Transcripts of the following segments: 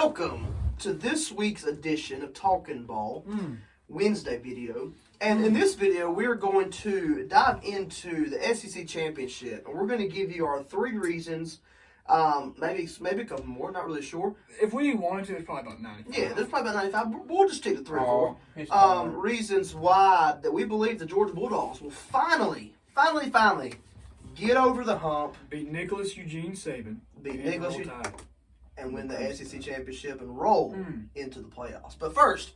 welcome to this week's edition of Talking Ball Wednesday video. And in this video, we're going to dive into the SEC Championship. And we're going to give you our 3 reasons, maybe a couple more, not really sure. If we wanted to, it's probably about 95. Yeah, there's probably about 95. We'll just stick to 3 or 4. Reasons why that we believe the Georgia Bulldogs will finally get over the hump. Beat Nicholas Eugene Saban. And win the SEC Championship and roll into the playoffs. But first,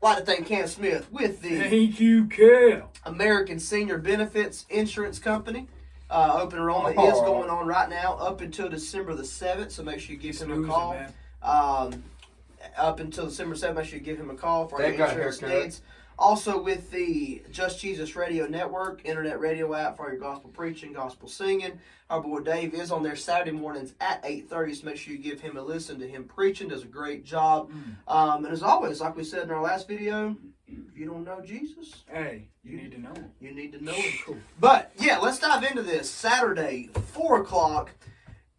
I'd like to thank Cam Smith with the Thank you, Cal. American Senior Benefits Insurance Company. Open enrollment is going on right now up until December the 7th, so make sure you give him a call. Up until December 7th, make sure you give him a call for your insurance needs. Also with the Just Jesus Radio Network, internet radio app for your gospel preaching, gospel singing. Our boy Dave is on there Saturday mornings at 8:30, so make sure you give him a listen to him preaching. Does a great job. And as always, like we said in our last video, if you don't know Jesus, hey, you need to know him. You need to know him. Cool. But, yeah, let's dive into this. Saturday, 4 o'clock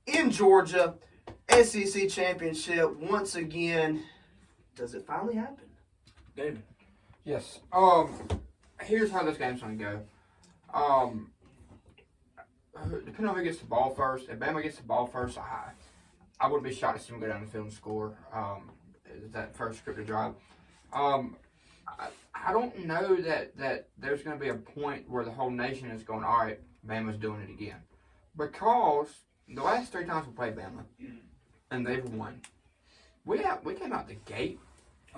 in Georgia, SEC Championship. Once again, does it finally happen? David. Yes. Here's how this game's going to go. Depending on who gets the ball first, if Bama gets the ball first, I wouldn't be shocked to see them go down the field and score that first scripted drive. I don't know that there's going to be a point where the whole nation is going, all right, Bama's doing it again. Because the last 3 times we played Bama, and they've won, we came out the gate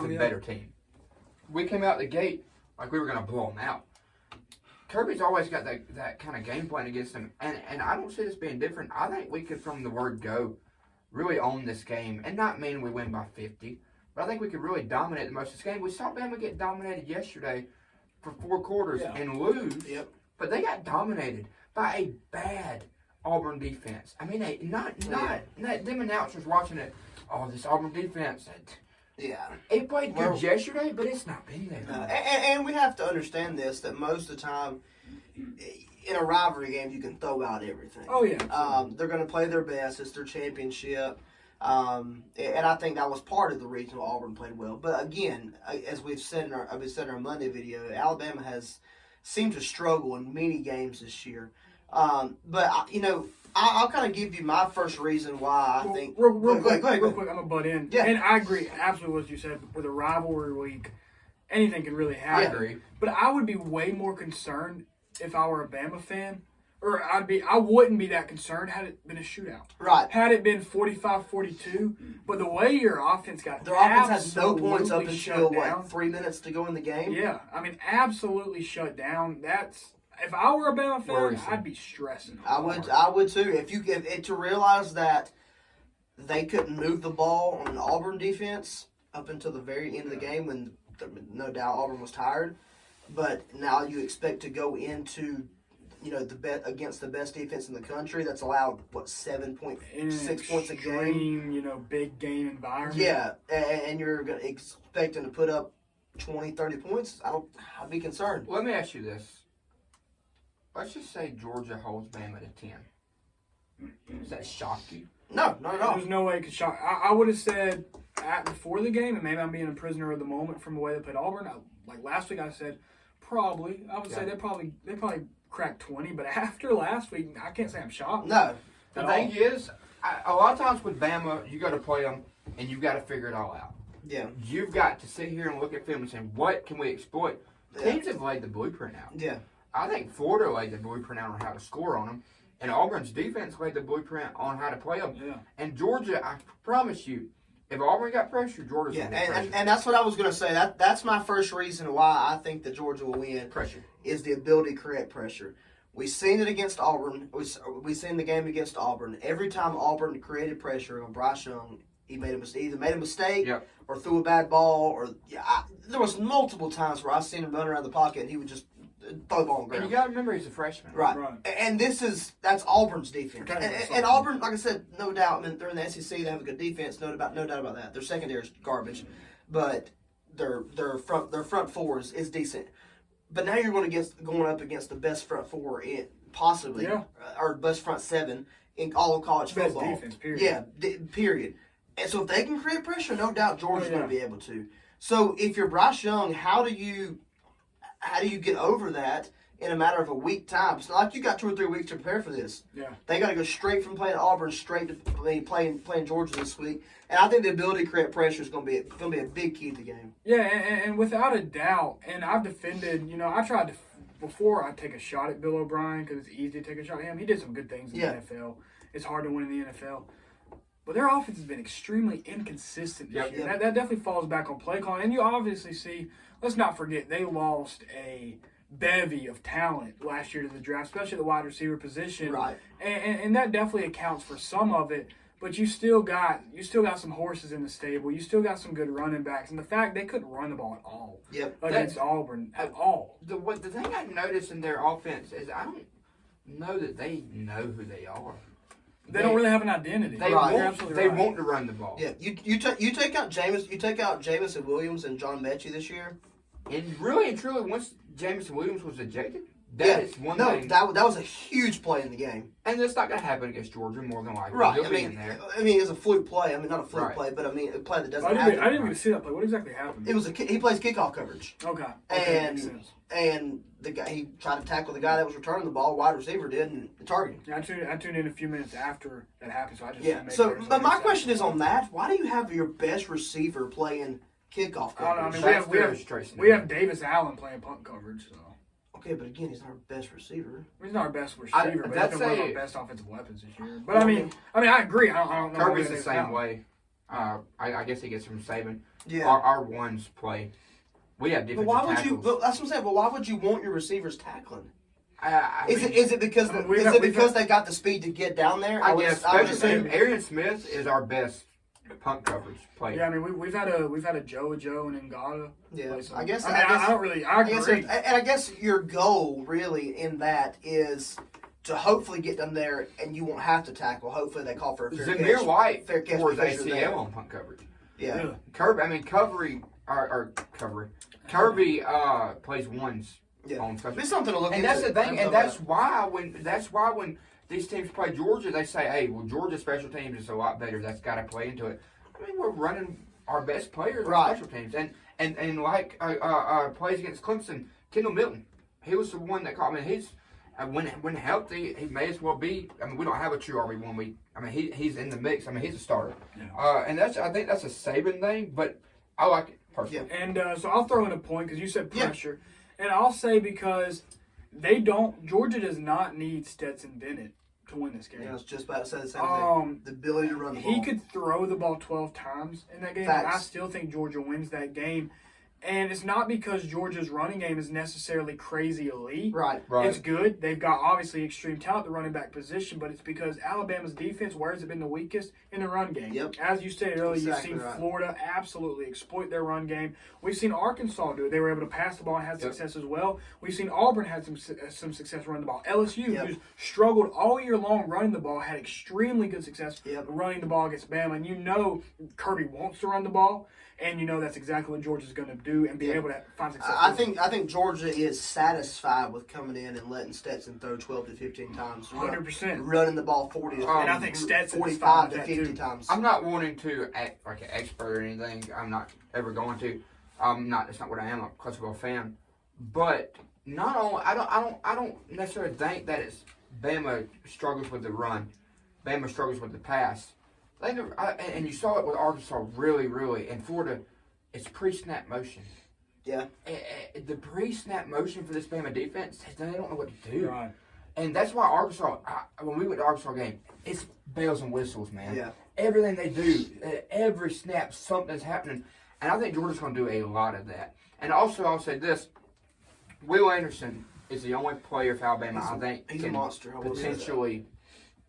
the better team. We came out the gate like we were going to blow them out. Kirby's always got that kind of game plan against them, and I don't see this being different. I think we could, from the word go, really own this game, and not mean we win by 50, but I think we could really dominate the most of this game. We saw Bama get dominated yesterday for 4 quarters and lose, but they got dominated by a bad Auburn defense. I mean, them announcers watching it, this Auburn defense. Yeah. It played good yesterday, but it's not been there. And we have to understand this, that most of the time, in a rivalry game, you can throw out everything. Oh, yeah. They're going to play their best. It's their championship. And I think that was part of the reason why Auburn played well. But again, as we've said in our Monday video, Alabama has seemed to struggle in many games this year. But, I'll kind of give you my first reason why I think. Real quick, I'm going to butt in. Yeah. And I agree absolutely with what you said. With a rivalry week, anything can really happen. I agree. But I would be way more concerned if I were a Bama fan. Or I wouldn't be that concerned had it been a shootout. Right. Had it been 45-42. But the way your offense got their offense had no points up until, 3 minutes to go in the game? Yeah. I mean, absolutely shut down. If I were a Bama fan, I'd be stressing. I would too. If you get to realize that they couldn't move the ball on an Auburn defense up until the very end of the game, when no doubt Auburn was tired, but now you expect to go into against the best defense in the country that's allowed 7.6 points a game. Big game environment. Yeah, and you're expecting to put up 20, 30 points. I'd be concerned. Let me ask you this. Let's just say Georgia holds Bama to 10. Does that shock you? No, not at all. There's no way it could shock. I would have said before the game, and maybe I'm being a prisoner of the moment from the way they played Auburn. Like last week, I said probably. I would say they probably cracked 20. But after last week, I can't say I'm shocked. No. The thing is, a lot of times with Bama, you got to play them, and you've got to figure it all out. Yeah. You've got to sit here and look at film and say, what can we exploit? Teams have laid the blueprint out. Yeah. I think Florida laid the blueprint out on how to score on them, and Auburn's defense laid the blueprint on how to play them. Yeah. And Georgia, I promise you, if Auburn got pressure, Georgia's going to get pressure. And that's what I was going to say. That's my first reason why I think that Georgia will win. Pressure. Is the ability to create pressure. We've seen it against Auburn. We've seen the game against Auburn. Every time Auburn created pressure on Bryce Young, he either made a mistake or threw a bad ball. There was multiple times where I've seen him run around the pocket and he would just throw the ball on the ground. And you got to remember he's a freshman. Right. And that's Auburn's defense. And Auburn, like I said, no doubt, I mean, they're in the SEC, they have a good defense, no doubt about that. Their secondary is garbage, but their front four is decent. But now you're going up against the best front four possibly, or best front 7 in all of college football. Best defense, period. Yeah, period. And so if they can create pressure, no doubt Georgia's going to be able to. So if you're Bryce Young, how do you get over that in a matter of a week time? It's not like you got 2 or 3 weeks to prepare for this. Yeah. They got to go straight from playing Auburn straight to playing Georgia this week. And I think the ability to create pressure is going to be a big key to the game. Yeah, and without a doubt, and I've defended, I tried to, before I take a shot at Bill O'Brien, because it's easy to take a shot at him, he did some good things in the NFL. It's hard to win in the NFL. But their offense has been extremely inconsistent this year. That definitely falls back on play calling. And you obviously see, let's not forget, they lost a bevy of talent last year to the draft, especially the wide receiver position. Right. And that definitely accounts for some of it. But you still got some horses in the stable. You still got some good running backs. And the fact they couldn't run the ball at all against Auburn at all. The thing I noticed in their offense is I don't know that they know who they are. They don't really have an identity. They want to run the ball. Yeah, you take out Jamison Williams and John Mechie this year. And really and truly, once Jamison Williams was ejected, that is one thing. That was a huge play in the game. And it's not going to happen against Georgia more than likely. Right. He'll be in there. It's a fluke play. Not a fluke play, but a play that doesn't happen. I didn't even see that play. What exactly happened? He plays kickoff coverage. Okay. And the guy, he tried to tackle the guy that was returning the ball. Wide receiver did, and targeted. Yeah, I tuned in a few minutes after that happened, so I just But my question is on that: why do you have your best receiver playing kickoff coverage? We have Davis Allen playing punt coverage. So. Okay, but again, he's not our best receiver. He's not our best receiver, but he's been one of our best offensive weapons this year. But I agree. I don't know. Kirby's the same way. I guess he gets from Saban. Yeah. Our ones play. We have different tackles. That's what I'm saying. But why would you want your receivers tackling? Is it because they got the speed to get down there? I guess. Arian Smith is our best punt coverage player. Yeah, we've had a Joe and Ngata. Yeah, I agree. And I guess your goal really in that is to hopefully get them there, and you won't have to tackle. Hopefully, they call for a fair catch. Zamir White fair catch for ACL on punt coverage. Yeah. Kirby plays ones on special. It's something to look and into. That's the thing, and that's why when these teams play Georgia, they say, "Hey, well, Georgia's special teams is a lot better. That's got to play into it." We're running our best players on special teams, and like plays against Clemson, Kendall Milton, he was the one that caught. He's when healthy, he may as well be. We don't have a true RB1. He's in the mix. He's a starter, and I think that's a Saban thing, but I like it personally. Yeah. And so I'll throw in a point because you said pressure, and I'll say because Georgia does not need Stetson Bennett to win this game. Yeah, I was just about to say the same thing. The ability to run the ball. He could throw the ball 12 times in that game, and I still think Georgia wins that game. And it's not because Georgia's running game is necessarily crazy elite. Right. It's good. They've got obviously extreme talent at the running back position, but it's because Alabama's defense, where has it been the weakest? In the run game. Yep. As you stated earlier, you've seen Florida absolutely exploit their run game. We've seen Arkansas do it. They were able to pass the ball and had success as well. We've seen Auburn had some success running the ball. LSU, who's struggled all year long running the ball, had extremely good success running the ball against Bama. And Kirby wants to run the ball. And that's exactly what Georgia's going to do and be able to find success. I think Georgia is satisfied with coming in and letting Stetson throw 12 to 15 times. 100%. Running the ball 40 to 50, and I think Stetson 45 to 50 times. I'm not wanting to act like an expert or anything. I'm not ever going to. It's not what I am. I'm a Clutchville fan. But not only I don't necessarily think that it's Bama struggles with the run. Bama struggles with the pass. And you saw it with Arkansas really, really. And Florida, it's pre-snap motion. Yeah. The pre-snap motion for this Bama defense, they don't know what to do. Right. And that's why Arkansas, when we went to the Arkansas game, it's bells and whistles, man. Yeah. Everything they do, every snap, something's happening. And I think Georgia's going to do a lot of that. And also, I'll say this, Will Anderson is the only player for Alabama I think he's can a monster. potentially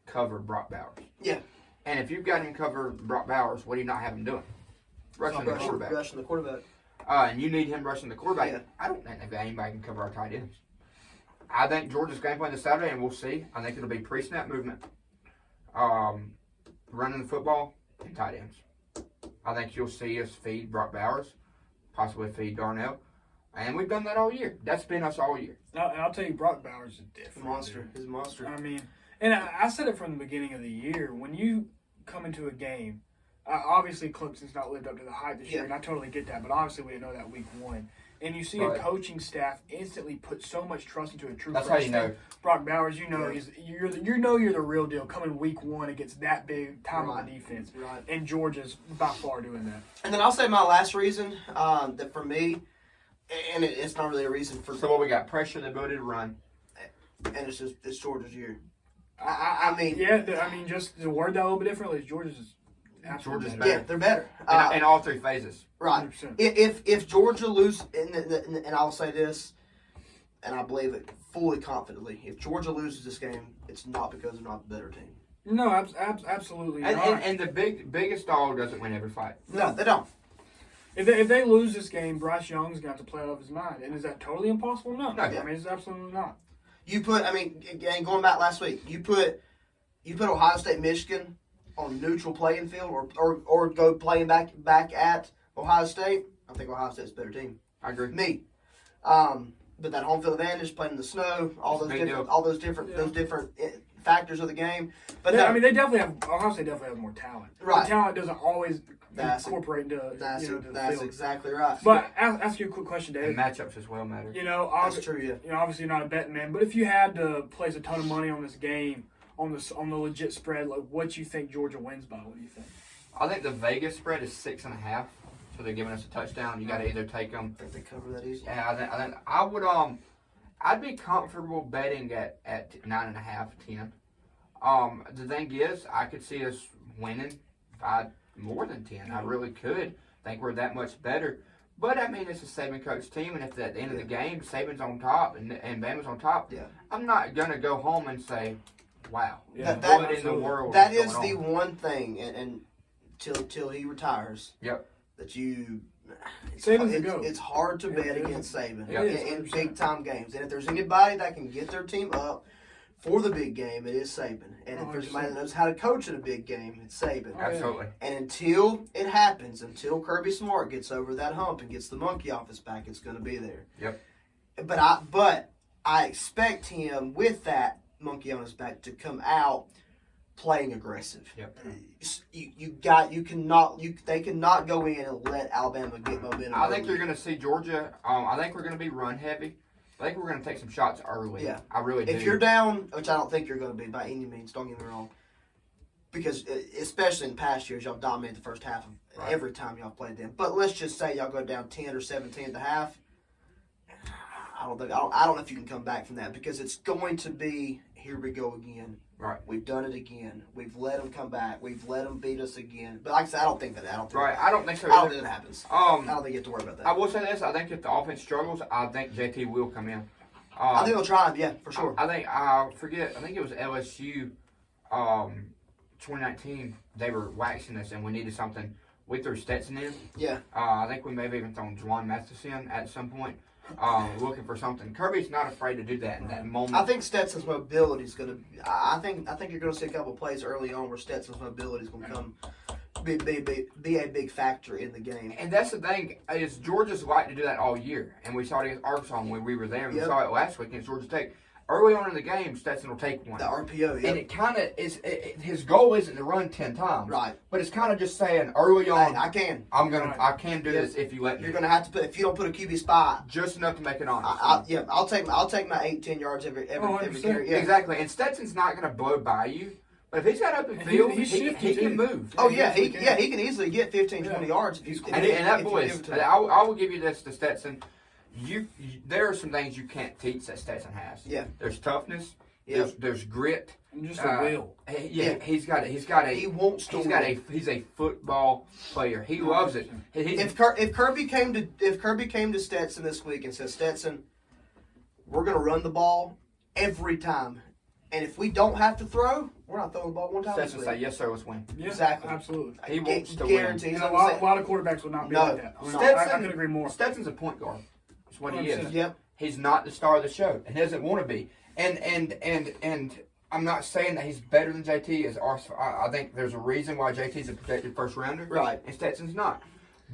cover Brock Bowers. Yeah. And if you've got him cover Brock Bowers, what do you not have him doing? Rushing the quarterback. And you need him rushing the quarterback. Yeah. I don't think anybody can cover our tight ends. I think Georgia's game plan this Saturday, and we'll see. I think it'll be pre-snap movement, running the football, and tight ends. I think you'll see us feed Brock Bowers, possibly feed Darnell. And we've done that all year. That's been us all year. I'll tell you, Brock Bowers is different. Monster. He's a monster. And I said it from the beginning of the year. When you come into a game, Obviously, Clemson's not lived up to the hype this year, Yeah. and I totally get that. But obviously, we didn't know that week one. And you see a coaching staff instantly put so much trust into a true That's how you freshman. know. Brock Bowers, you're the real deal coming week one against that big time of the defense. Right. And Georgia's by far doing that. And then I'll say my last reason that for me, and it's not really a reason for. So what we got? Pressure, the ability to run. And it's Georgia's year. Just to word that a little bit differently, Georgia's is absolutely Georgia's better. Yeah, they're better. In all three phases. Right. 100%. If Georgia loses, and I'll say this, and I believe it fully confidently, if Georgia loses this game, it's not because they're not the better team. No, absolutely not. And the biggest dog doesn't win every fight. No, they don't. If they lose this game, Bryce Young's going to have to play it off his mind. And is that totally impossible? No. No. I mean, it's absolutely not. You put, and going back last week, you put Ohio State, Michigan on neutral playing field, or go playing back at Ohio State. I think Ohio State's a better team. I agree. Me, but that home field advantage, playing in the snow, all those different factors of the game. But Ohio State definitely has more talent. Right. The talent doesn't always That's incorporate into That's the field. exactly right. But ask you a quick question, David. And matchups as well matter. That's true. Yeah. Obviously you're not a betting man, but if you had to place a ton of money on this game, on the legit spread, like what you think Georgia wins by? What do you think? I think the Vegas spread is 6.5, so they're giving us a touchdown. You got to either take them. I think they cover that easy. Yeah, I think I would. I'd be comfortable betting at 9.5, 10. The thing is, I could see us winning by more than 10. I really could. Think we're that much better. But I mean, it's a Saban coach team, and if at the end of the game Saban's on top and Bama's on top, I'm not gonna go home and say, "Wow, what in the world?" That is the one thing, and till he retires. Yep. That you. It's hard to bet against Saban in It big time games, and if there's anybody that can get their team up for the big game, it is Saban. And if there's somebody that knows how to coach in a big game, it's Saban. Absolutely. And until it happens, until Kirby Smart gets over that hump and gets the monkey off his back, it's going to be there. Yep. But I expect him with that monkey on his back to come out playing aggressive. Yep. They cannot go in and let Alabama get momentum. I think you're going to see Georgia. I think we're going to be run heavy. I think we're going to take some shots early. Yeah. I really do. If you're down, which I don't think you're going to be by any means, don't get me wrong, because especially in past years, y'all dominate the first half of every time y'all played them. But let's just say y'all go down 10 or 17 at the half. I don't know if you can come back from that, because it's going to be, here we go again. Right. We've done it again. We've let them come back. We've let them beat us again. But like I said, I don't think so. I don't think so. I don't think that happens. I don't think you have to worry about that. I will say this. I think if the offense struggles, I think JT will come in. I think they'll try him, yeah, for sure. I think it was LSU 2019. They were waxing us, and we needed something. We threw Stetson in. Yeah. I think we may have even thrown Juwan Mathis in at some point, looking for something. Kirby's not afraid to do that in that moment. I think Stetson's mobility is going to. I think you're going to see a couple of plays early on where Stetson's mobility is going to come be a big factor in the game. And that's the thing, is Georgia's like to do that all year. And we saw it against Arkansas when we were there. We saw it last week against Georgia Tech. Early on in the game, Stetson will take one. The RPO, yeah. And it kind of is. His goal isn't to run 10 times, right? But it's kind of just saying early on, I can. I can do this if you let me. You're going to have to put, if you don't put a QB spot, just enough to make it honest. I'll take my 8-10 yards every carry. Yeah. Exactly. And Stetson's not going to blow by you. But if he's got open field, he can move. Oh, yeah. He can easily get 15, 20 yards. And that boys, I will give you this to Stetson. There are some things you can't teach that Stetson has. Yeah. There's toughness. Yeah. There's grit. And just a will. He's got a football player. He loves it. If Kirby came to Stetson this week and said, Stetson, we're going to run the ball every time, and if we don't have to throw, we're not throwing the ball one time. Stetson say, yes, sir, let's win. Yeah, exactly. Absolutely. He wants to guarantee. win. A lot of quarterbacks would not be like that. I couldn't agree more. Stetson's a point guard. That's what he is. Yep. He's not the star of the show, and doesn't want to be. And I'm not saying that he's better than JT. I think there's a reason why JT's a protected first rounder. Right. And Stetson's not.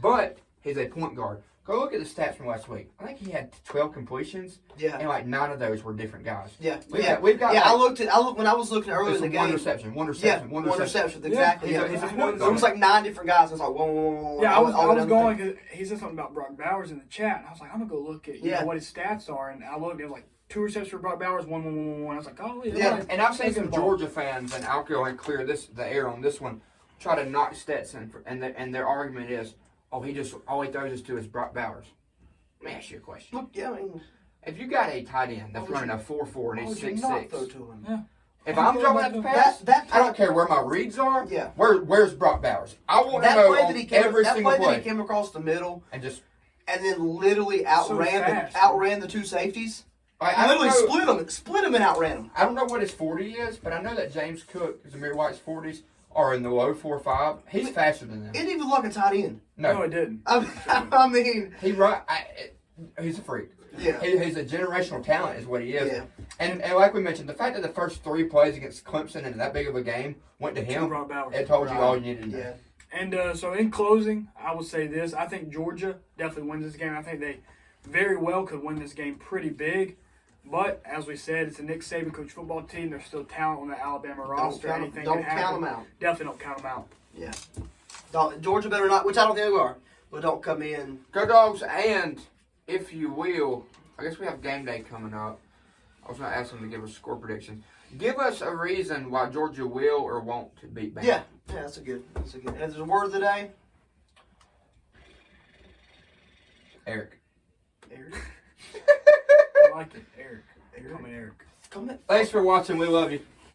But he's a point guard. Go look at the stats from last week. I think he had 12 completions, Yeah. and like 9 of those were different guys. Yeah. We've got. Yeah, like, I looked when I was looking earlier in the game. One reception. One reception. Exactly. Yeah, Yeah. he's a There point was like 9 different guys. I was like, whoa. Yeah, I was going because he said something about Brock Bowers in the chat, and I was like, I'm gonna go look at Yeah. know, what his stats are, and I looked, it was like 2 receptions for Brock Bowers, 1. I was like, oh Yeah. And I've seen That's some the ball. Georgia fans, and I'll go and clear the air on this one, try to knock Stetson, and their argument is, all he throws us to is Brock Bowers. Let me ask you a question. Look, yeah, I mean, If you got a tight end that's running a 4.4 and why he's would you not 6'6", throw to him? Yeah. if I'm throwing at the pass, That I don't care where my reads are. Yeah. Where's Brock Bowers? I want to That know play on that he came, every that single play that play. he came across the middle And just and then literally So fast. outran the 2 safeties. I Literally don't split them and outran them. I don't know what his 40 is, but I know that James Cook, Zamir White's 40s are in the low 4.5. He's faster than them. It didn't even look like a tight end. No, it didn't. I mean, He's a freak. yeah. He's a generational talent, is what he is. Yeah. And like we mentioned, the fact that the first 3 plays against Clemson in that big of a game went to him, Brock Bowers. it told you all you needed to know. Yeah. And so in closing, I will say this. I think Georgia definitely wins this game. I think they very well could win this game pretty big. But, as we said, it's a Nick Saban coach football team. There's still talent on the Alabama roster. Don't Anything count can happen. them out. Definitely don't count them out. Yeah. Georgia better not, which I don't think they are, but don't come in. Go Dogs, and if you will, I guess we have game day coming up. I was going to ask them to give us score predictions. Give us a reason why Georgia will or won't beat Bama. Yeah, that's a good. And if there's a word of the day, Eric. Eric. I like it. Eric. Call me Eric. Come in. Thanks for watching. We love you.